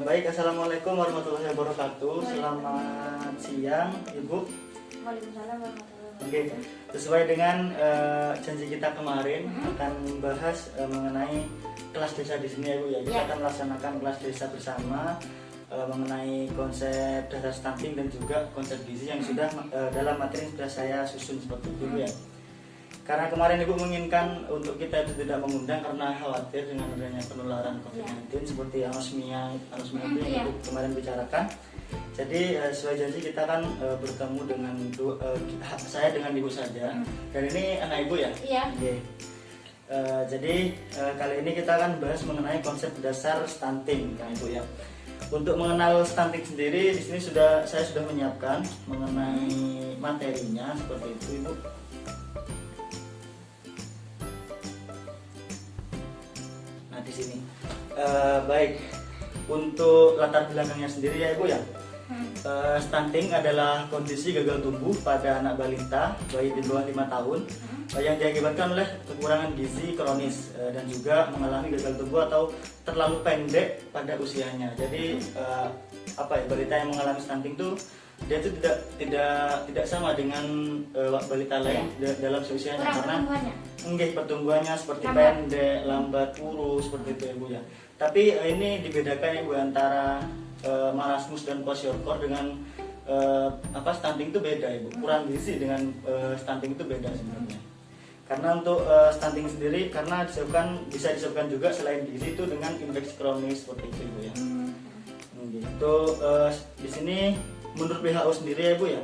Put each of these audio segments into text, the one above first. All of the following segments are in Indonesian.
Baik, Assalamualaikum warahmatullahi wabarakatuh. Selamat siang, Ibu. Waalaikumsalam warahmatullahi Oke, wabarakatuh. sesuai dengan janji kita kemarin akan membahas mengenai kelas desa di sini ya Bu ya. Kita akan melaksanakan kelas desa bersama mengenai konsep dasar stunting dan juga konsep gizi yang sudah dalam materi yang sudah saya susun seperti itu Bu ya. Karena kemarin Ibu menginginkan untuk kita itu tidak mengundang karena khawatir dengan adanya penularan COVID-19 seperti anosmia itu yang Ibu kemarin bicarakan. Jadi sesuai janji kita akan bertemu dengan saya dengan Ibu saja. Dan ini anak Ibu ya? Iya. Okay. Jadi kali ini kita akan bahas mengenai konsep dasar stunting ya Ibu ya. Untuk mengenal stunting sendiri di sini saya sudah menyiapkan mengenai materinya seperti itu Ibu. Di sini baik, untuk latar belakangnya sendiri ya Ibu ya, stunting adalah kondisi gagal tumbuh pada anak balita bayi di bawah 5 tahun yang diakibatkan oleh kekurangan gizi kronis dan juga mengalami gagal tumbuh atau terlalu pendek pada usianya. Jadi balita yang mengalami stunting itu dia itu tidak sama dengan balita lain dalam seusianya karena pertumbuhannya seperti pendek, lambat, kurus seperti itu ya Bu ya. Tapi ini dibedakan ya Bu antara marasmus dan kwashiorkor dengan stunting itu beda ya Bu. Kurang gizi dengan stunting itu beda sebenarnya. Karena untuk stunting sendiri karena bisa disebabkan juga selain gizi itu dengan infeksi kronis seperti itu Bu ya. Gitu. Di sini menurut WHO sendiri ya Bu ya,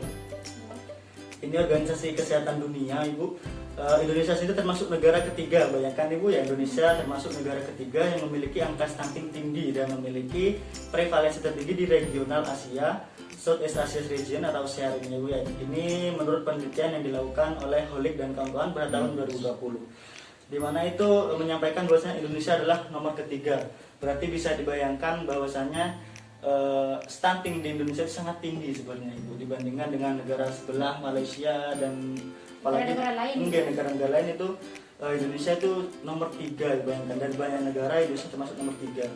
ini organisasi kesehatan dunia Ibu, Indonesia itu termasuk negara ketiga. Bayangkan Ibu ya, Indonesia termasuk negara ketiga yang memiliki angka stunting tinggi dan memiliki prevalensi tertinggi di regional Asia, Southeast Asia region atau SEAR ini Ibu ya. Ini menurut penelitian yang dilakukan oleh Holik dan kawan-kawan pada tahun 2020, di mana itu menyampaikan bahwasanya Indonesia adalah nomor ketiga. Berarti bisa dibayangkan bahwasanya stunting di Indonesia itu sangat tinggi sebenarnya Ibu dibandingkan dengan negara sebelah Malaysia dan apalagi negara-negara lain itu Indonesia itu nomor 3 bayangkan, dari banyak negara Indonesia termasuk nomor 3.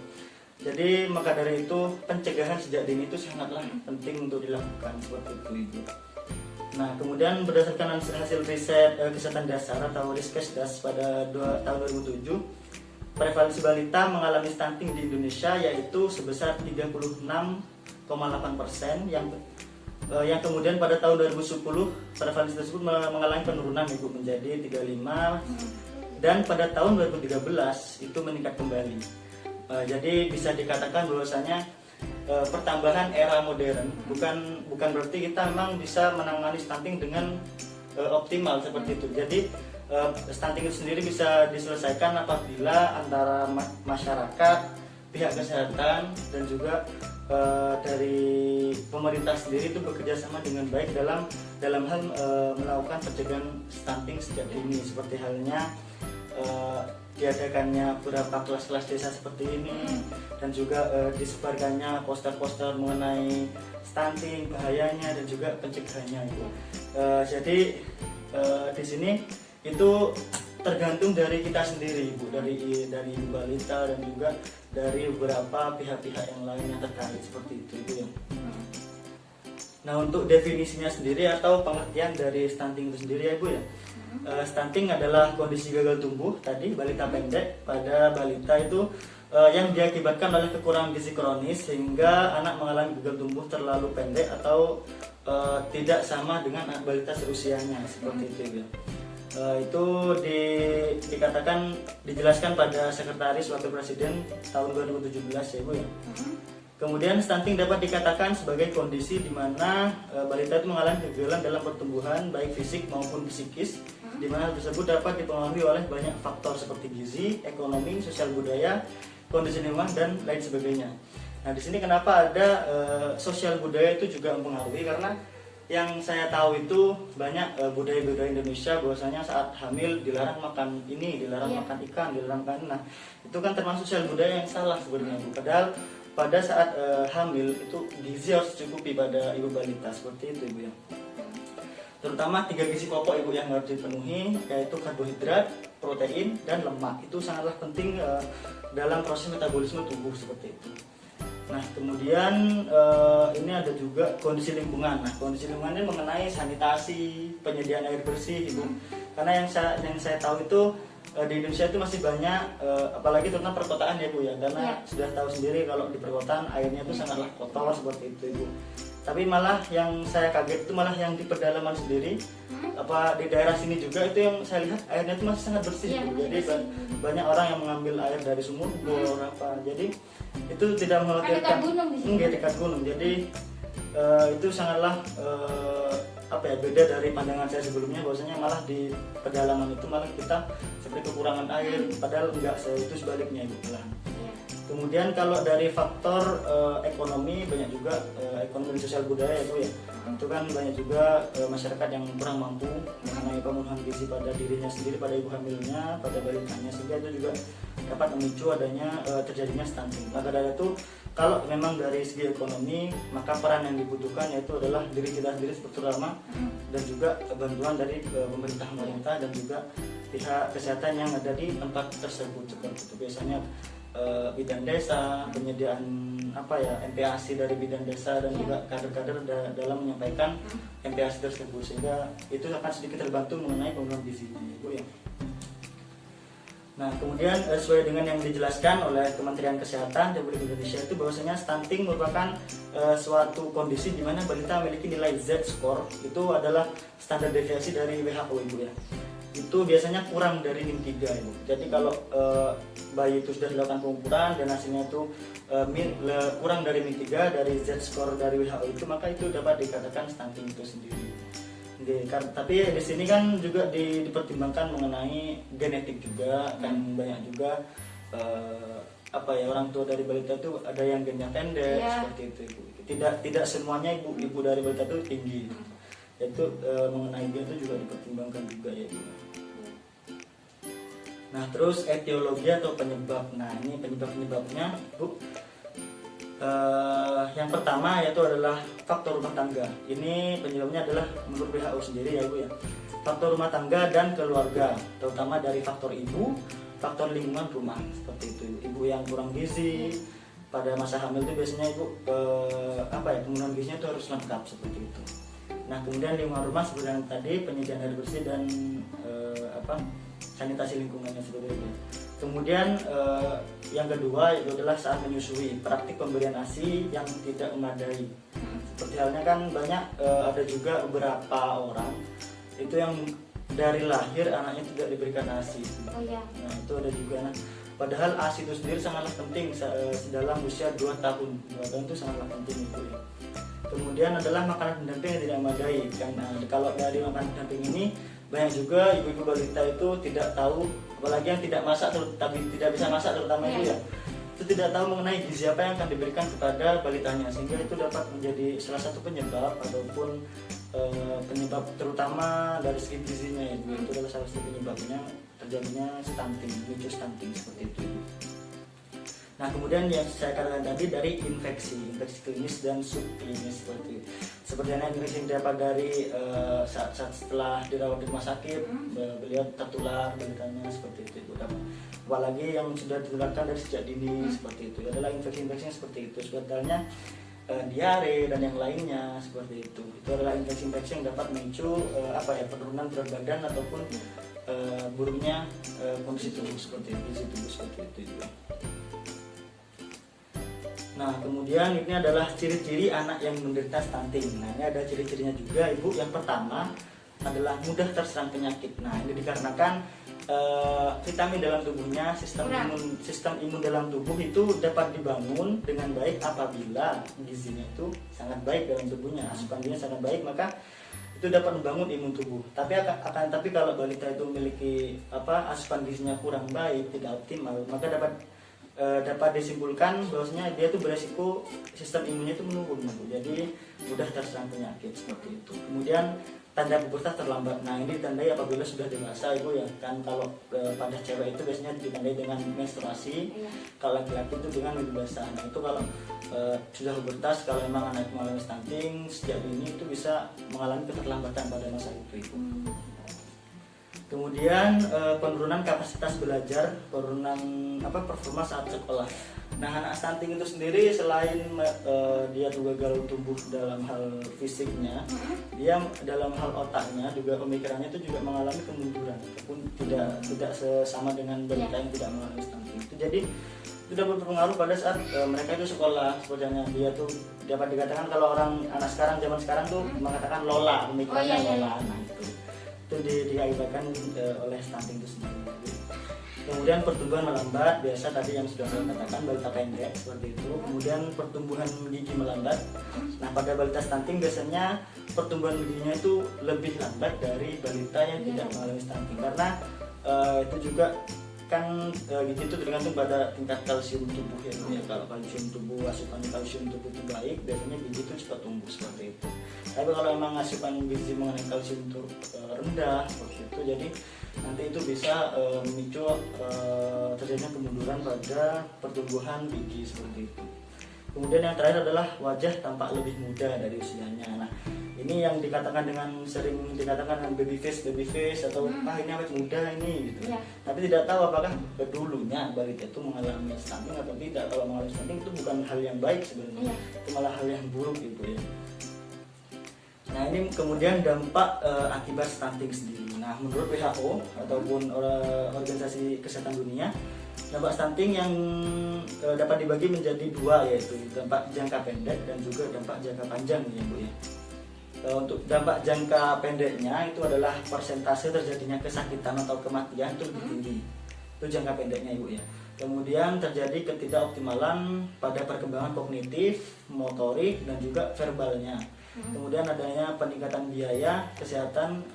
Jadi maka dari itu pencegahan sejak dini itu sangatlah penting untuk dilakukan seperti itu Ibu. Nah kemudian berdasarkan hasil riset kesehatan dasar atau Riskesdas pada tahun 2007, prevalensi balita mengalami stunting di Indonesia yaitu sebesar 36,8%, yang kemudian pada tahun 2010 prevalensi tersebut mengalami penurunan Ibu menjadi 35, dan pada tahun 2013 itu meningkat kembali. Jadi bisa dikatakan bahwasanya pertambahan era modern bukan berarti kita memang bisa menangani stunting dengan optimal seperti itu. Jadi stunting itu sendiri bisa diselesaikan apabila antara masyarakat, pihak kesehatan dan juga dari pemerintah sendiri itu bekerja sama dengan baik dalam hal melakukan pencegahan stunting sejak dini, seperti halnya diadakannya beberapa kelas-kelas desa seperti ini dan juga disebarkannya poster-poster mengenai stunting, bahayanya dan juga pencegahannya itu. Jadi di sini itu tergantung dari kita sendiri Ibu, dari Ibu balita dan juga dari beberapa pihak-pihak yang lainnya terkait seperti itu Ibu ya. Nah untuk definisinya sendiri atau pengertian dari stunting itu sendiri ya Ibu ya, stunting adalah kondisi gagal tumbuh tadi balita pendek pada balita itu yang diakibatkan oleh kekurangan gizi kronis sehingga anak mengalami gagal tumbuh terlalu pendek atau tidak sama dengan anak balita seusianya seperti itu Ibu. Itu dikatakan dijelaskan pada Sekretaris Wakil Presiden tahun 2017 ya Bu ya. Kemudian stunting dapat dikatakan sebagai kondisi di mana balita itu mengalami kegagalan dalam pertumbuhan baik fisik maupun psikis, di mana hal tersebut dapat dipengaruhi oleh banyak faktor seperti gizi, ekonomi, sosial budaya, kondisi lingkungan dan lain sebagainya. Nah di sini kenapa ada sosial budaya itu juga mempengaruhi, karena yang saya tahu itu banyak budaya-budaya Indonesia bahwasanya saat hamil dilarang makan ini, dilarang makan ikan, dilarang makan. Nah, itu kan termasuk sosial budaya yang salah sebenarnya Bu. Padahal pada saat hamil itu gizi harus dicukupi pada ibu balita seperti itu Ibu ya. Terutama 3 gizi pokok Ibu yang harus dipenuhi, yaitu karbohidrat, protein dan lemak. Itu sangatlah penting dalam proses metabolisme tubuh seperti itu. Nah kemudian ini ada juga kondisi lingkungan. Nah kondisi lingkungan ini mengenai sanitasi, penyediaan air bersih ibu. Karena yang saya tahu itu di Indonesia itu masih banyak, apalagi tentang perkotaan ya bu ya. Karena sudah tahu sendiri kalau di perkotaan airnya itu sangatlah kotor seperti itu ibu. Tapi malah yang saya kaget itu malah yang di pedalaman sendiri, apa di daerah sini juga itu yang saya lihat airnya itu masih sangat bersih. Jadi banyak orang yang mengambil air dari sumur bor apa. Jadi itu tidak mengkhawatirkan dekat gunung. Jadi itu sangatlah beda dari pandangan saya sebelumnya, bahwasanya malah di pedalaman itu malah kita seperti kekurangan air, padahal enggak, itu sebaliknya ibu. Kemudian kalau dari faktor ekonomi, banyak juga ekonomi sosial budaya itu ya. Itu kan banyak juga masyarakat yang kurang mampu mengenai pemenuhan gizi pada dirinya sendiri, pada ibu hamilnya, pada balitanya, sehingga itu juga dapat memicu adanya terjadinya stunting. Maka dari itu kalau memang dari segi ekonomi, maka peran yang dibutuhkan yaitu adalah diri kita sendiri terutama, dan juga bantuan dari pemerintah dan juga pihak kesehatan yang ada di tempat tersebut. Seperti itu biasanya bidan desa, penyediaan MPASI dari bidan desa dan juga kader-kader dalam menyampaikan MPASI tersebut, sehingga itu akan sedikit terbantu mengenai pemenuhan gizi ibu ya. Nah kemudian sesuai dengan yang dijelaskan oleh Kementerian Kesehatan Republik Indonesia itu bahwasanya stunting merupakan suatu kondisi di mana balita memiliki nilai Z-score, itu adalah standar deviasi dari WHO ibu ya. Itu biasanya kurang dari min 3 ibu. Jadi kalau bayi itu sudah dilakukan pengukuran dan hasilnya itu kurang dari min 3 dari Z-score dari WHO itu, maka itu dapat dikatakan stunting itu sendiri. Tapi di sini kan juga dipertimbangkan mengenai genetik juga, kan banyak juga orang tua dari balita itu ada yang gennya pendek seperti itu ibu. Tidak semuanya ibu dari balita itu tinggi. Itu mengenai gen itu juga dipertimbangkan juga ya ibu. Nah terus etiologi atau penyebab. Nah ini penyebabnya ibu. Yang pertama yaitu adalah faktor rumah tangga. Ini penyebabnya adalah menurut WHO sendiri ya ibu ya. Faktor rumah tangga dan keluarga, terutama dari faktor ibu, faktor lingkungan rumah seperti itu. Ibu yang kurang gizi pada masa hamil itu biasanya ibu pemenuhan gizinya itu harus lengkap seperti itu. Nah kemudian lingkungan rumah seperti yang tadi, penyediaan air bersih dan sanitasi lingkungannya seperti itu. Kemudian yang kedua itu adalah saat menyusui, praktik pemberian ASI yang tidak memadai. Seperti halnya kan banyak ada juga beberapa orang itu yang dari lahir anaknya tidak diberikan ASI. Nah itu ada juga. Nah, padahal ASI itu sendiri sangatlah penting dalam usia 2 tahun. 2 tahun itu sangatlah penting itu ya. Kemudian adalah makanan pendamping yang tidak memadai. Karena kalau dari makanan pendamping ini banyak juga ibu-ibu balita itu tidak tahu, apalagi yang tidak masak tapi tidak bisa masak terutama itu ya, itu tidak tahu mengenai gizi apa yang akan diberikan kepada balitanya, sehingga itu dapat menjadi salah satu penyebab ataupun penyebab terutama dari segi gizinya ibu. Itu adalah salah satu penyebabnya terjadinya stunting, micu stunting seperti itu ibu. Nah kemudian yang saya katakan tadi dari infeksi klinis dan subklinis seperti itu. Seperti yang infeksi dapat dari saat setelah dirawat di rumah sakit, beliau tertular balitanya seperti itu ibu. Apalagi yang sudah ditularkan dari sejak dini seperti itu adalah infeksi-infeksi seperti itu. Sebetulnya diare dan yang lainnya seperti itu. Itu adalah infeksi-infeksi yang dapat memicu penurunan berat badan ataupun buruknya kondisi tubuh seperti itu, seperti itu. Nah kemudian ini adalah ciri-ciri anak yang menderita stunting. Nah ini ada ciri-cirinya juga ibu. Yang pertama adalah mudah terserang penyakit. Nah ini dikarenakan vitamin dalam tubuhnya, sistem imun dalam tubuh itu dapat dibangun dengan baik apabila gizinya itu sangat baik dalam tubuhnya, asupan gizinya sangat baik, maka itu dapat membangun imun tubuh. Tapi kalau balita itu memiliki asupan gizinya kurang baik, tidak optimal, maka dapat disimpulkan bahwasanya dia itu beresiko sistem imunnya itu menurun, jadi mudah terserang penyakit seperti itu. Kemudian tanda pubertas terlambat. Nah ini ditandai apabila sudah dewasa ibu ya, kan kalau pada cewek itu biasanya ditandai dengan menstruasi, kalau laki-laki itu dengan mimpi basah. Nah itu kalau sudah pubertas, kalau memang anak mengalami stunting sejak dini itu bisa mengalami keterlambatan pada masa itu ibu. Kemudian penurunan kapasitas belajar, penurunan performa saat sekolah. Nah, anak stunting itu sendiri selain dia juga gagal tumbuh dalam hal fisiknya, dia dalam hal otaknya juga pemikirannya itu juga mengalami kemunduran, walaupun tidak sesama dengan balita yang tidak mengalami stunting. Itu jadi sudah berpengaruh pada saat mereka itu sekolah. Sebenarnya dia tuh dapat dikatakan kalau anak sekarang zaman sekarang tuh mengatakan lola, pemikirannya lola. Nah, itu diakibatkan oleh stunting itu sendiri. Kemudian pertumbuhan melambat, biasa tadi yang sudah saya katakan balita pendek seperti itu. Kemudian pertumbuhan gigi melambat. Nah, pada balita stunting biasanya pertumbuhan giginya itu lebih lambat dari balita yang tidak mengalami stunting, karena itu juga kan gigi itu tergantung pada tingkat kalsium tubuh ya. Kalau kalsium tubuh, asupan kalsium tubuh itu baik, biasanya gigi itu cepat tumbuh seperti itu. Tapi kalau memang asupan gizi mengenai kalsium itu rendah seperti itu, jadi nanti itu bisa memicu terjadinya kemunduran pada pertumbuhan gigi seperti itu. Kemudian yang terakhir adalah wajah tampak lebih muda dari usianya. Nah, ini yang sering dikatakan dengan baby face atau ini awet muda ini gitu. Tapi tidak tahu apakah dulunya balita itu mengalami stunting atau tidak. Kalau mengalami stunting itu bukan hal yang baik sebenarnya, itu malah hal yang buruk gitu ya. Nah, ini kemudian dampak akibat stunting sendiri. Nah, menurut WHO ataupun Organisasi Kesehatan Dunia, dampak stunting yang dapat dibagi menjadi dua, yaitu dampak jangka pendek dan juga dampak jangka panjang ya Bu ya. Untuk dampak jangka pendeknya itu adalah persentase terjadinya kesakitan atau kematian itu lebih tinggi. Itu jangka pendeknya Ibu ya. Kemudian terjadi ketidakoptimalan pada perkembangan kognitif, motorik dan juga verbalnya. Kemudian adanya peningkatan biaya kesehatan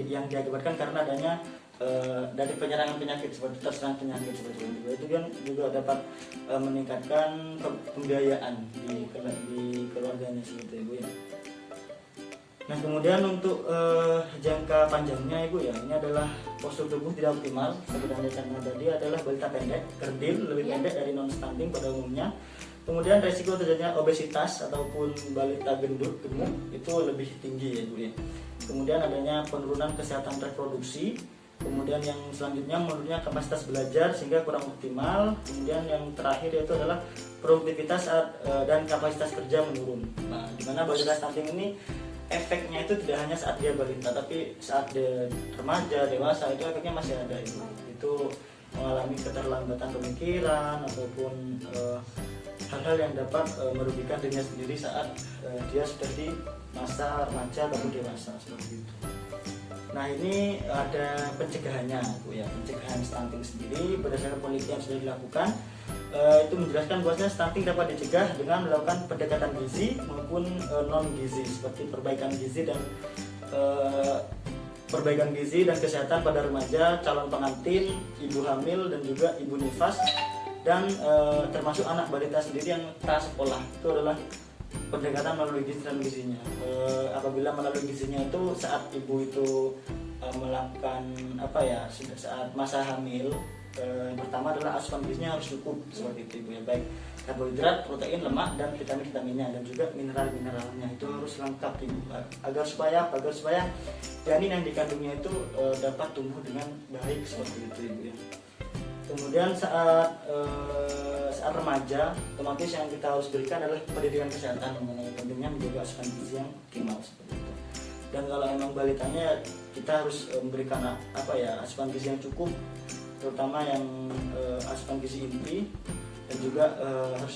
yang diakibatkan karena adanya dari penyerangan penyakit seperti terserang penyakit seperti itu kan juga dapat meningkatkan pembiayaan di keluarganya seperti itu ya. Nah, kemudian untuk jangka panjangnya Ibu ya, ini adalah postur tubuh tidak optimal sebenarnya karena tadi adalah balita pendek, kerdil, lebih pendek dari non stunting pada umumnya. Kemudian resiko terjadinya obesitas ataupun balita gemuk itu lebih tinggi ya Bu ya. Kemudian adanya penurunan kesehatan reproduksi. Kemudian yang selanjutnya menurunnya kapasitas belajar sehingga kurang optimal. Kemudian yang terakhir yaitu adalah produktivitas dan kapasitas kerja menurun. Nah, di mana balita stunting ini efeknya itu tidak hanya saat dia balita, tapi saat dia remaja, dewasa itu efeknya masih ada Ibu. Itu mengalami keterlambatan pemikiran ataupun hal-hal yang dapat merugikan dirinya sendiri saat dia sudah di masa remaja ataupun dewasa seperti itu. Nah, ini ada pencegahannya Bu ya. Pencegahan stunting sendiri berdasarkan penelitian yang sudah dilakukan itu menjelaskan bahwasanya stunting dapat dicegah dengan melakukan pendekatan gizi maupun non gizi seperti perbaikan gizi dan kesehatan pada remaja, calon pengantin, ibu hamil dan juga ibu nifas, dan termasuk anak balita sendiri yang prasekolah. Itu adalah pendekatan melalui gizi dan gizinya. Apabila melalui gizinya itu saat ibu itu melakukan saat masa hamil, yang pertama adalah asupan gizinya harus cukup seperti itu Ibu ya, baik karbohidrat, protein, lemak dan vitaminnya dan juga mineralnya itu harus lengkap Ibu agar supaya janin yang dikandungnya itu dapat tumbuh dengan baik seperti itu Ibu ya. Kemudian saat remaja, otomatis yang kita harus berikan adalah pendidikan kesehatan mengenai pentingnya menjaga asupan gizi yang optimal seperti itu. Dan kalau emang balitanya, kita harus memberikan asupan gizi yang cukup, terutama yang asupan gizi inti, dan juga harus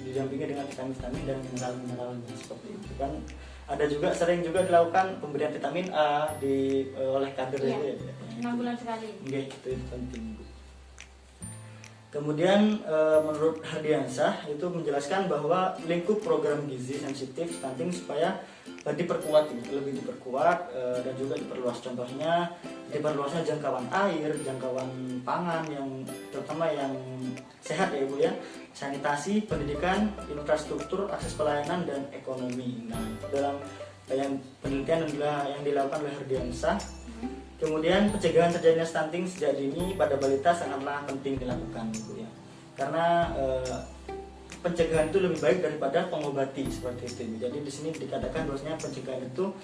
didampingi dengan vitamin dan mineralnya seperti itu kan. Ada juga sering dilakukan pemberian vitamin A oleh kader ya, itu ya. 6 bulan sekali. Oke, itu penting Bu. Kemudian menurut Hardiansah itu menjelaskan bahwa lingkup program gizi sensitif stunting supaya lebih diperkuat dan juga diperluas. Contohnya diperluasnya jangkauan air, jangkauan pangan yang terutama yang sehat ya Ibu ya, sanitasi, pendidikan, infrastruktur, akses pelayanan dan ekonomi. Nah, dalam penelitian yang dilakukan oleh Hardiansah. Kemudian pencegahan terjadinya stunting sejak dini pada balita sangatlah penting dilakukan Ibu ya. Karena pencegahan itu lebih baik daripada pengobati seperti itu. Jadi di sini dikatakan bahwasanya pencegahan itu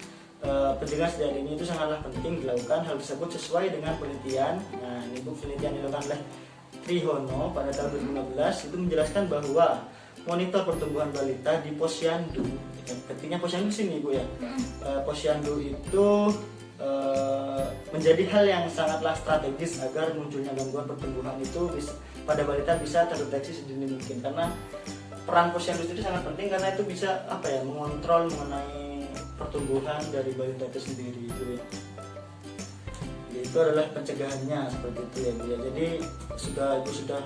pencegahan sejak dini itu sangatlah penting dilakukan. Hal tersebut sesuai dengan penelitian. Nah, ini bu penelitian dilakukan oleh Trihono pada tahun 2015 itu menjelaskan bahwa monitor pertumbuhan balita di posyandu, ketika posyandu sini bu ya, posyandu itu menjadi hal yang sangatlah strategis agar munculnya gangguan pertumbuhan itu pada balita bisa terdeteksi sedini mungkin, karena peran posyandu itu sangat penting karena itu bisa mengontrol mengenai pertumbuhan dari balita itu sendiri bu ya. Itu adalah pencegahannya seperti itu ya bu ya. Jadi ibu sudah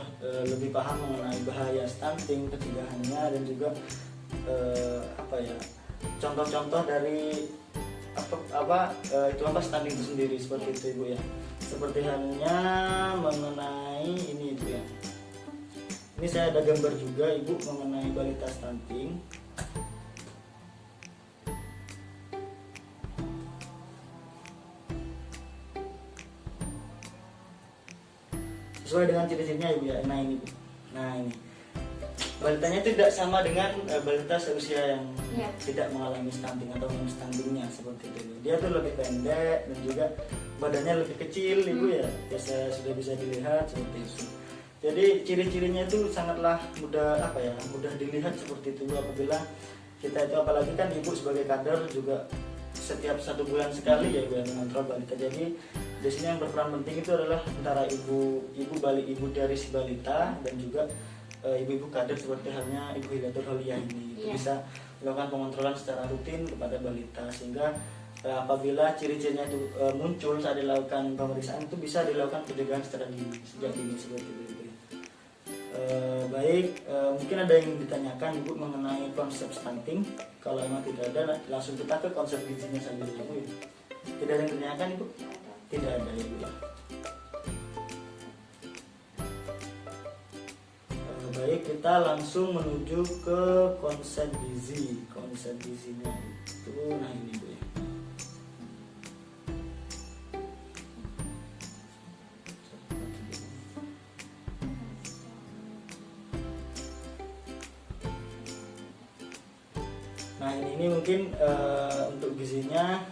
lebih paham mengenai bahaya stunting, pencegahannya, dan juga contoh-contoh dari stunting itu sendiri seperti itu ibu ya. Seperti halnya mengenai ini ibu ya. Ini saya ada gambar juga ibu mengenai balita stunting. Sesuai dengan ciri-cirinya ibu ya. Nah ini balitanya tidak sama dengan balita seusia yang tidak mengalami stunting atau stuntingnya seperti itu. Dia tuh lebih pendek dan juga badannya lebih kecil ibu ya. Sudah bisa dilihat seperti itu. Jadi ciri-cirinya itu sangatlah mudah dilihat seperti itu apabila kita itu, apalagi kan ibu sebagai kader juga setiap 1 bulan sekali ya ibu yang mengontrol balita. Jadi di sini yang berperan penting itu adalah antara ibu dari si balita dan juga ibu-ibu kader seperti halnya Ibu Hidayatul Aulia ini. Itu bisa melakukan pengontrolan secara rutin kepada balita, sehingga apabila ciri-cirinya itu muncul saat dilakukan pemeriksaan itu bisa dilakukan pencegahan secara dini sejak dini seperti itu. Mungkin ada yang ditanyakan ibu mengenai konsep stunting. Kalau memang tidak ada, langsung kita ke konsep gizinya saja ibu ya. Tidak ada yang ditanyakan ibu? Tidak ada ibu ya. Kita langsung menuju ke konsep gizi. Konsep gizinya itu ini ibu ya. Nah ini mungkin untuk gizinya.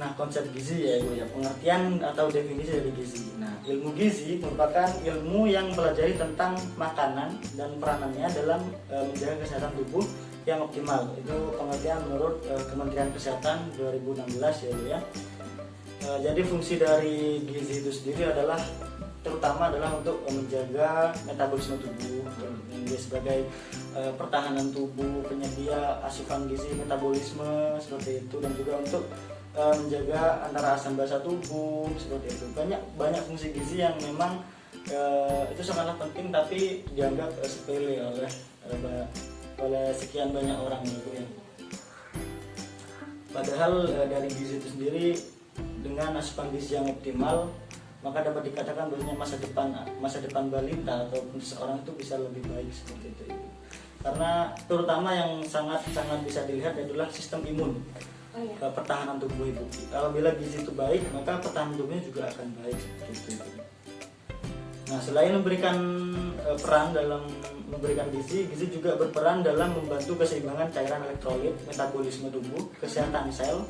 Nah konsep gizi ya ibu ya, pengertian atau definisi dari gizi. Nah ilmu gizi merupakan ilmu yang mempelajari tentang makanan dan peranannya dalam menjaga kesehatan tubuh yang optimal. Itu pengertian menurut Kementerian Kesehatan 2016 ya ibu ya. Jadi fungsi dari gizi itu sendiri terutama adalah untuk menjaga metabolisme tubuh, dia sebagai pertahanan tubuh, penyedia asupan gizi, metabolisme seperti itu, dan juga untuk menjaga antara asam basa tubuh seperti itu. Banyak fungsi gizi yang memang itu sangatlah penting tapi dianggap sepele oleh sekian banyak orang gitu ya. Padahal dari gizi itu sendiri dengan asupan gizi yang optimal, maka dapat dikatakan bahwasanya masa depan balita ataupun seseorang itu bisa lebih baik seperti itu. Karena terutama yang sangat bisa dilihat adalah sistem imun, pertahanan tubuh ibu. Apabila gizi itu baik, maka pertahanan tubuhnya juga akan baik seperti itu. Nah, selain memberikan peran dalam memberikan gizi juga berperan dalam membantu keseimbangan cairan elektrolit, metabolisme tubuh, kesehatan sel,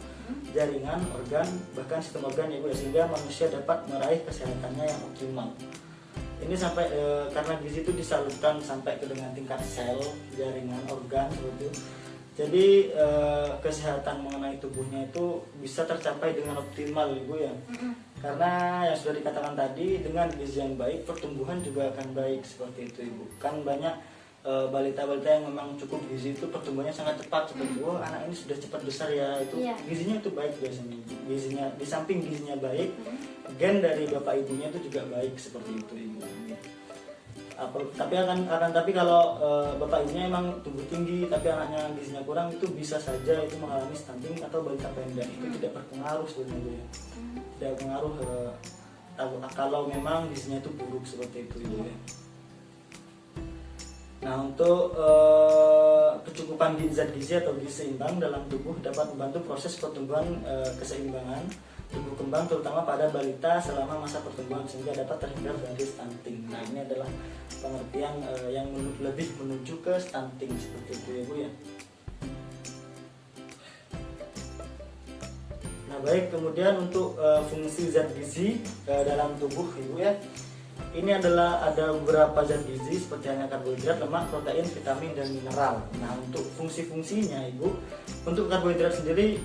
jaringan, organ, bahkan sistem organ ya ibu, sehingga manusia dapat meraih kesehatannya yang optimal. Ini sampai karena gizi itu disalurkan sampai ke dengan tingkat sel, jaringan, organ seperti itu. Jadi kesehatan mengenai tubuhnya itu bisa tercapai dengan optimal ibu ya. Karena yang sudah dikatakan tadi, dengan gizi yang baik pertumbuhan juga akan baik seperti itu ibu. Kan banyak balita-balita yang memang cukup gizi itu pertumbuhannya sangat cepat seperti itu. Anak ini sudah cepat besar ya, itu gizinya itu baik biasanya. Gizinya di samping gizinya baik, gen dari bapak ibunya itu juga baik seperti itu ibu. Tapi kalau bapak ibunya emang tumbuh tinggi tapi anaknya gizinya kurang, itu bisa saja itu mengalami stunting atau balita pendek. Itu tidak berpengaruh sebenarnya ya. Tidak berpengaruh kalau memang gizinya itu buruk seperti itu ya. Nah, untuk kecukupan zat gizi atau gizi seimbang dalam tubuh dapat membantu proses pertumbuhan keseimbangan tumbuh kembang terutama pada balita selama masa pertumbuhan sehingga dapat terhindar dari stunting. Nah, ini adalah pengertian yang lebih menuju ke stunting seperti itu ya Bu ya. baik, kemudian untuk fungsi zat gizi dalam tubuh ibu ya, ini adalah ada beberapa zat gizi seperti hanya karbohidrat, lemak, protein, vitamin, dan mineral. Nah, untuk fungsi-fungsinya ibu, untuk karbohidrat sendiri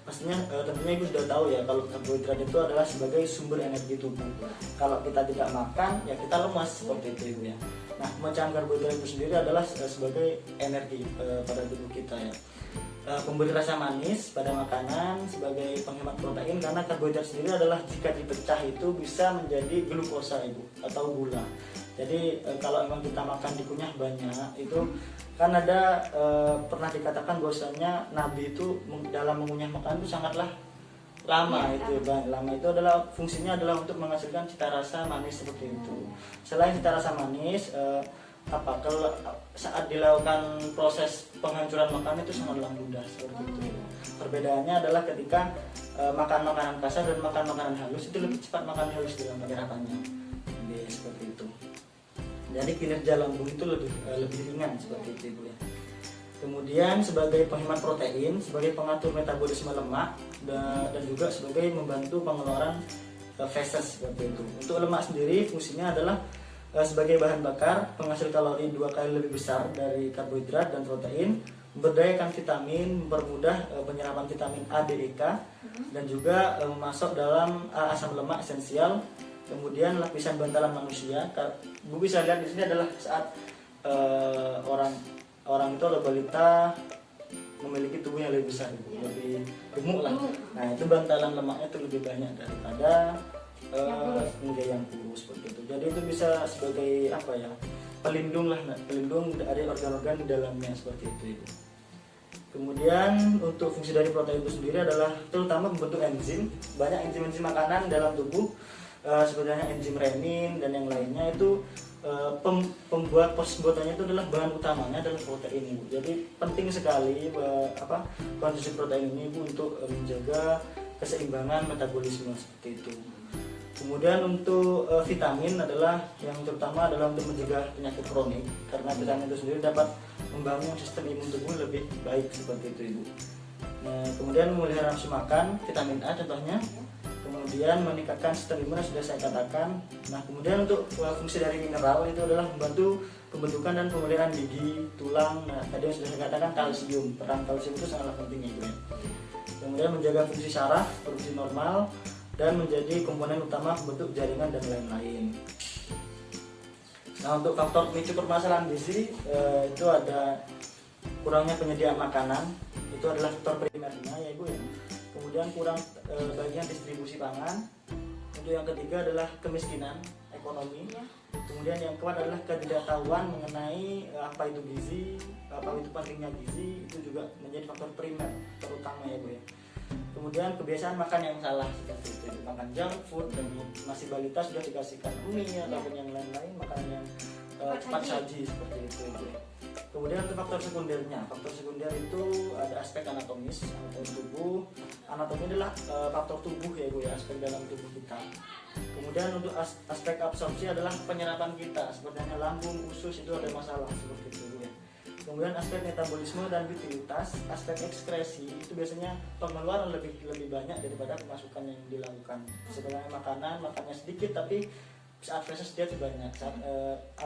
pastinya tentunya ibu sudah tahu ya, kalau karbohidrat itu adalah sebagai sumber energi tubuh. Kalau kita tidak makan ya kita lemas seperti itu ibu ya. Nah, pemecahan karbohidrat itu sendiri adalah sebagai energi pada tubuh kita ya. Pemberi rasa manis pada makanan, sebagai penghemat protein, karena karbohidrat sendiri adalah jika dipecah itu bisa menjadi glukosa ibu atau gula. Jadi kalau memang kita makan dikunyah banyak itu kan ada pernah dikatakan bahwasanya Nabi itu dalam mengunyah makanan itu sangatlah lama itu lama itu adalah fungsinya adalah untuk menghasilkan cita rasa manis seperti itu. Selain cita rasa manis, kalau saat dilakukan proses penghancuran makanan itu sangatlah mudah seperti itu. Perbedaannya adalah ketika makan makanan kasar dan makan makanan halus itu lebih cepat makan halus dalam penyerapannya. Jadi seperti itu. Jadi kinerja lambung itu lebih ringan seperti itu ibu ya. Kemudian sebagai penghemat protein, sebagai pengatur metabolisme lemak, dan juga sebagai membantu pengeluaran feses seperti itu. Untuk lemak sendiri fungsinya adalah sebagai bahan bakar, penghasil kalori 2 kali lebih besar dari karbohidrat dan protein, memberdayakan vitamin, mempermudah penyerapan vitamin A, D, E, K, dan juga masuk dalam asam lemak esensial. Kemudian lapisan bantalan manusia, Bu bisa lihat di sini adalah saat orang itu atau balita memiliki tubuh yang lebih besar, lebih gemuk lah. Nah, itu bantalan lemaknya itu lebih banyak daripada yang kurus seperti itu. Jadi itu bisa sebagai apa ya, pelindung dari organ-organ di dalamnya seperti itu ibu. Kemudian untuk fungsi dari protein itu sendiri adalah terutama membentuk enzim. Banyak enzim-enzim makanan dalam tubuh sebenarnya enzim renin dan yang lainnya itu pembuat pembuatannya itu adalah bahan utamanya adalah protein ibu. Jadi penting sekali konsumsi protein ini ibu untuk menjaga keseimbangan metabolisme seperti itu. Kemudian untuk vitamin adalah yang terutama adalah untuk mencegah penyakit kronik, karena vitamin itu sendiri dapat membangun sistem imun tubuh lebih baik seperti itu ibu. Nah, kemudian memelihara nafsu makan, vitamin A contohnya. Kemudian meningkatkan sistem imun yang sudah saya katakan. Nah, kemudian untuk fungsi dari mineral itu adalah membantu pembentukan dan pemeliharaan gigi, tulang. Nah, tadi yang sudah saya katakan kalsium, peran kalsium itu sangat penting ibu ya. Kemudian menjaga fungsi saraf, produksi normal, dan menjadi komponen utama bentuk jaringan dan lain-lain. Nah, untuk faktor pemicu permasalahan gizi itu ada kurangnya penyediaan makanan, itu adalah faktor primernya ya ibu ya. Kemudian kurang bagian distribusi pangan. Untuk yang ketiga adalah kemiskinan ekonomi. Kemudian yang keempat adalah ketidaktahuan mengenai apa itu gizi, apa itu pentingnya gizi, itu juga menjadi faktor primer terutama ya bu ya. Kemudian kebiasaan makan yang salah seperti itu, makan junk food, dan masih balita sudah dikasihkan mie ataupun yang lain-lain, makanan yang cepat saji seperti itu ya. Kemudian untuk faktor sekundernya, faktor sekunder itu ada aspek anatomis, anatomi tubuh. Anatomi adalah faktor tubuh ya bu ya, aspek dalam tubuh kita. Kemudian untuk aspek absorpsi adalah penyerapan kita, seperti lambung, usus itu ada masalah seperti itu bu ya. Kemudian aspek metabolisme dan vitalitas, aspek ekskresi itu biasanya pengeluaran lebih banyak daripada pemasukan yang dilakukan. Sebenarnya makannya sedikit tapi saat feses dia itu banyak, saat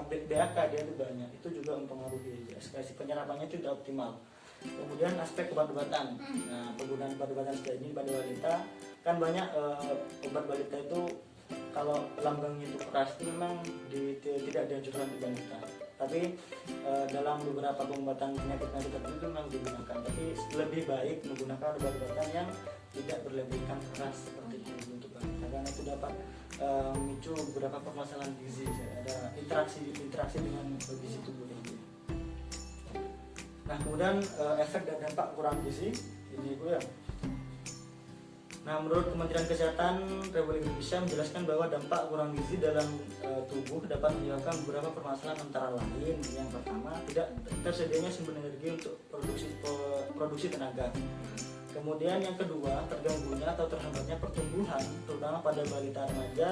BAK dia itu banyak, itu juga mempengaruhi ekskresi, penyerapannya itu tidak optimal. Kemudian aspek obat-obatan, nah penggunaan obat-obatan seperti ini pada balita kan banyak obat balita itu kalau lambangnya itu keras itu memang tidak dianjurkan untuk balita. Tapi dalam beberapa pengobatan penyakit tertentu memang digunakan. Tapi lebih baik menggunakan obat-obatan yang tidak berlebihan keras seperti itu untuk balita, karena itu dapat memicu beberapa permasalahan gizi. Ada interaksi dengan gizi tubuh ini. Nah, kemudian efek dan dampak kurang gizi ini bu ya. Nah, menurut Kementerian Kesehatan Republik Indonesia menjelaskan bahwa dampak kurang gizi dalam tubuh dapat menyebabkan beberapa permasalahan, antara lain yang pertama tidak tersedianya sumber energi untuk produksi tenaga. Kemudian yang kedua, terganggunya atau terhambatnya pertumbuhan, terutama pada balita remaja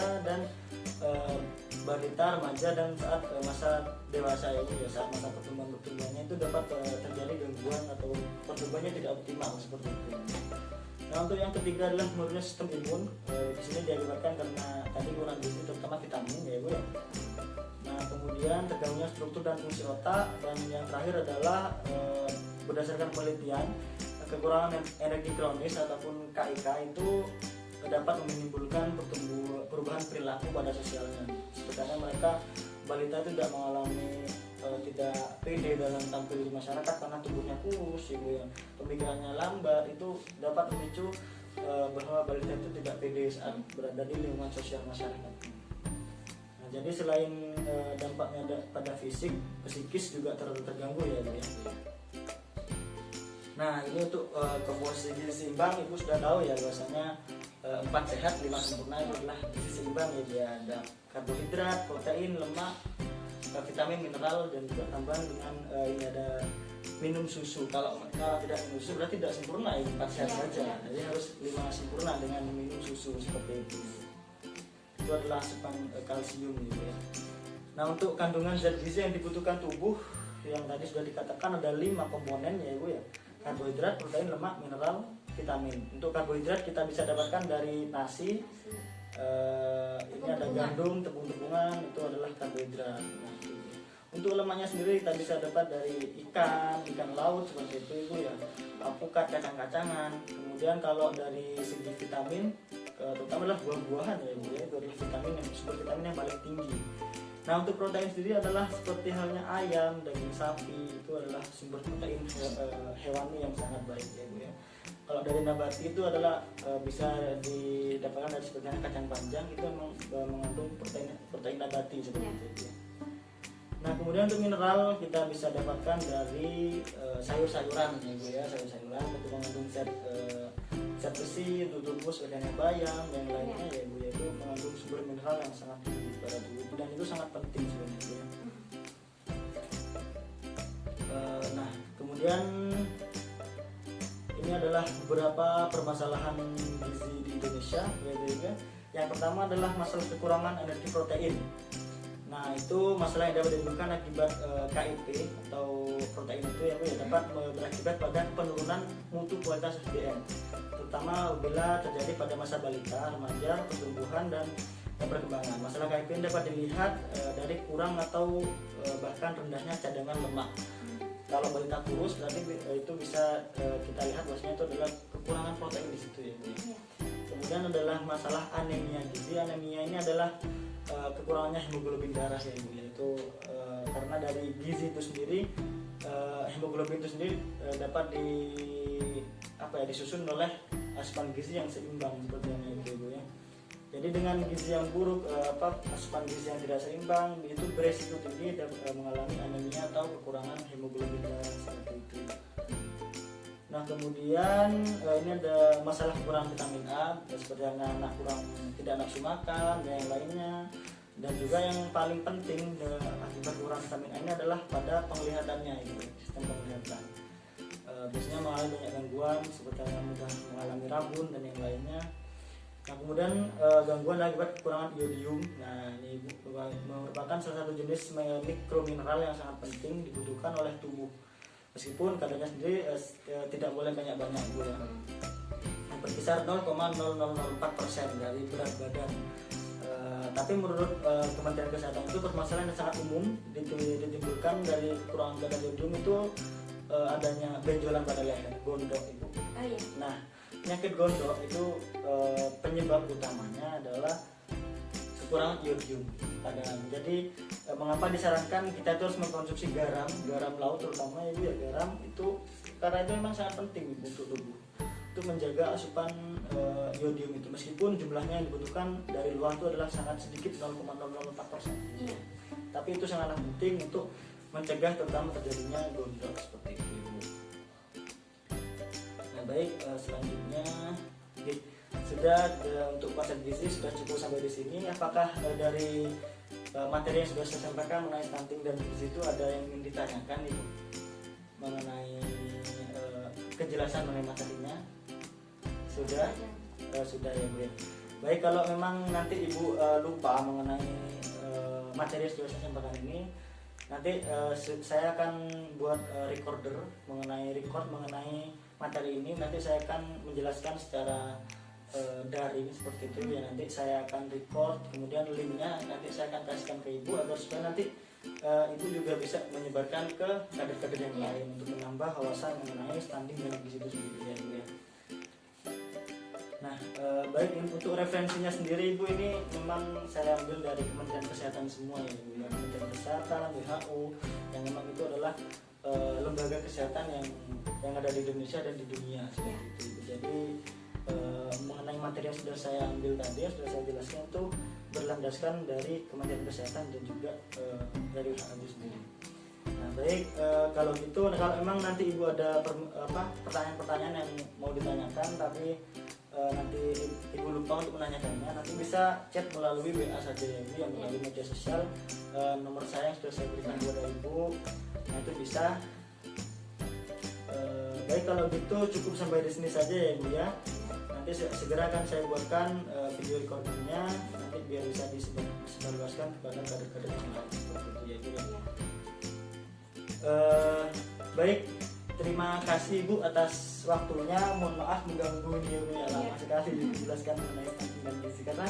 dan saat masa dewasa ya, saat masa pertumbuhannya itu dapat terjadi gangguan atau pertumbuhannya tidak optimal seperti itu. Nah untuk yang ketiga adalah menurunnya sistem imun. Di sini diakibatkan karena tadi kurang gizi terutama vitamin ya ibu ya. Nah kemudian terganggunya struktur dan fungsi otak, dan yang terakhir adalah berdasarkan penelitian kekurangan energi kronis ataupun KIK itu dapat menimbulkan perubahan perilaku pada sosialnya. Sebenarnya mereka balita itu tidak mengalami tidak pede dalam tampil di masyarakat karena tubuhnya kurus, ibu ya, pemikirannya lambat, itu dapat memicu bahwa balita itu tidak pede saat berada di lingkungan sosial masyarakat. Nah, jadi selain dampaknya pada fisik, psikis juga terganggu ya ibu ya. Nah ini untuk komposisi gizi seimbang, ibu sudah tahu ya bahwasanya 4 sehat 5 sempurna itu adalah gizi seimbang ya. Dia ada karbohidrat, protein, lemak, vitamin, mineral, dan juga tambahan dengan ini ada minum susu. Kalau tidak minum susu berarti tidak sempurna ya, 4 sehat saja. Jadi harus 5 sempurna dengan minum susu seperti itu. Itu adalah asupan kalsium gitu ya. Nah untuk kandungan zat gizi yang dibutuhkan tubuh yang tadi sudah dikatakan ada 5 komponen ya ibu ya. Karbohidrat, protein, lemak, mineral, vitamin. Untuk karbohidrat kita bisa dapatkan dari nasi. Ini ada gandum, tepung-tepungan, itu adalah karbohidrat. Nah, untuk lemaknya sendiri kita bisa dapat dari ikan laut seperti itu ibu ya, alpukat, kacang-kacangan. Kemudian kalau dari segi vitamin, terutama adalah buah-buahan ya ibu ya, itu adalah sumber vitamin yang paling tinggi. Nah untuk protein sendiri adalah seperti halnya ayam, daging sapi, itu adalah sumber protein hewani yang sangat baik ya ibu ya. Kalau dari nabati itu adalah bisa didapatkan dari seperti kacang panjang, itu memang mengandung protein nabati seperti itu ya. Nah kemudian untuk mineral kita bisa dapatkan dari sayur-sayuran ya ibu ya, sayur-sayuran itu mengandung zat besi untuk tubuh seperti bayam dan lainnya ya ibu ya, itu mengandung sumber mineral yang sangat tinggi pada tubuh dan itu sangat penting sebenarnya ya. Nah kemudian ini adalah beberapa permasalahan gizi di Indonesia ya ibu ya. Yang pertama adalah masalah kekurangan energi protein. Nah itu masalah yang dapat ditimbulkan akibat KIP atau protein itu ya, dapat berakibat pada penurunan mutu kualitas SDM, terutama bila terjadi pada masa balita, remaja, pertumbuhan dan perkembangan. Masalah KIP ini dapat dilihat dari kurang atau bahkan rendahnya cadangan lemak. Kalau balita kurus berarti itu bisa kita lihat bahwasanya itu adalah kekurangan protein di situ ya. Kemudian adalah masalah anemia gizi. Anemia ini adalah kekurangannya hemoglobin darah ya ibu, yaitu karena dari gizi itu sendiri hemoglobin itu sendiri dapat disusun oleh asupan gizi yang seimbang seperti yang itu ibu ya. Jadi dengan gizi yang buruk, asupan gizi yang tidak seimbang itu beresiko tinggi dan mengalami anemia atau kekurangan hemoglobin darah seperti itu. Nah kemudian ini ada masalah kekurangan vitamin A, seperti anak tidak nafsu makan dan yang lainnya. Dan juga yang paling penting akibat kurang vitamin A ini adalah pada penglihatannya itu, sistem penglihatan. Biasanya mengalami banyak gangguan seperti yang mudah mengalami rabun dan yang lainnya. Nah kemudian gangguan akibat kekurangan iodium. Nah ini merupakan salah satu jenis mikromineral yang sangat penting dibutuhkan oleh tubuh. Meskipun kadarnya sendiri tidak boleh banyak-banyak ibu ya. Berkisar 0,0004% dari berat badan. Tapi menurut Kementerian Kesehatan itu permasalahan yang sangat umum ditimbulkan dari kekurangan kadar iodium itu adanya benjolan pada leher, gondok ibu. Nah penyakit gondok itu penyebab utamanya adalah kekurangan iodium. Jadi mengapa disarankan kita terus mengkonsumsi garam laut terutama ya, garam itu karena itu memang sangat penting untuk tubuh untuk menjaga asupan iodium itu, meskipun jumlahnya yang dibutuhkan dari luar itu adalah sangat sedikit 0,004%. Tapi itu sangatlah penting untuk mencegah terutama terjadinya gondok seperti itu ibu. Nah baik, selanjutnya sudah untuk konsep gizi sudah cukup sampai di sini. Apakah dari materi yang sudah saya sampaikan mengenai stunting dan gizi itu ada yang ingin ditanyakan ibu mengenai kejelasan mengenai materinya? Sudah ya bu ya. Baik, kalau memang nanti ibu lupa mengenai materi yang sudah saya sampaikan ini, nanti saya akan buat record mengenai materi ini nanti saya akan menjelaskan secara daring seperti itu ya. Nanti saya akan record, kemudian linknya nanti saya akan kasihkan ke ibu agar supaya nanti ibu juga bisa menyebarkan ke kader-kader yang lain untuk menambah wawasan mengenai stunting dan gizi itu sendiri ya, ibu ya. Nah, baik untuk referensinya sendiri ibu, ini memang saya ambil dari Kementerian Kesehatan semua ya ibu ya. Kementerian Kesehatan, WHO, yang memang itu adalah lembaga kesehatan yang ada di Indonesia dan di dunia seperti itu ibu. Jadi mengenai materi yang sudah saya ambil tadi, yang sudah saya jelaskan itu berlandaskan dari Kementerian Kesehatan dan juga dari WHO sendiri. Nah baik, kalau gitu, kalau memang nanti ibu ada pertanyaan-pertanyaan yang mau ditanyakan tapi nanti ibu lupa untuk menanyakannya, nanti bisa chat melalui WA saja ya ibu, yang melalui media sosial. Nomor saya yang sudah saya berikan kepada ibu, nah itu bisa. Baik, kalau gitu cukup sampai di sini saja ya ibu ya. Nanti segera akan saya buatkan video recordingnya, nanti biar bisa disebarluaskan kepada kader-kader yang lain seperti itu ya ibu ya. Baik, terima kasih ibu atas waktunya. Mohon maaf mengganggu ini ya ibu ya, lama sekali dijelaskan mengenai stunting dan gizi, karena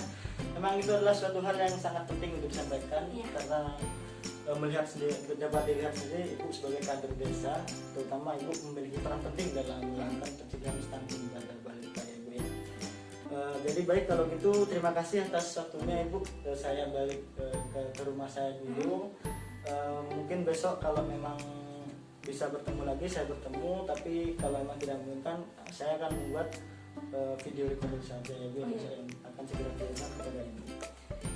memang itu adalah suatu hal yang sangat penting untuk disampaikan. Karena melihat sendiri, dapat dilihat sendiri ibu sebagai kader desa, terutama ibu memiliki peran penting dalam melakukan pencegahan stunting pada balita ya ibu ya. Jadi baik, kalau gitu terima kasih atas waktunya ibu. Saya balik ke rumah saya dulu. Mungkin besok kalau memang bisa bertemu lagi saya bertemu, tapi kalau memang tidak memungkinkan saya akan membuat video recording saja ya ibu. Saya akan segera kirimkan kepada ibu.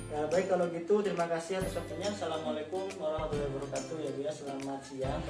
Baik, kalau gitu terima kasih atas waktunya. Assalamualaikum warahmatullahi wabarakatuh ya ibu ya. Selamat siang.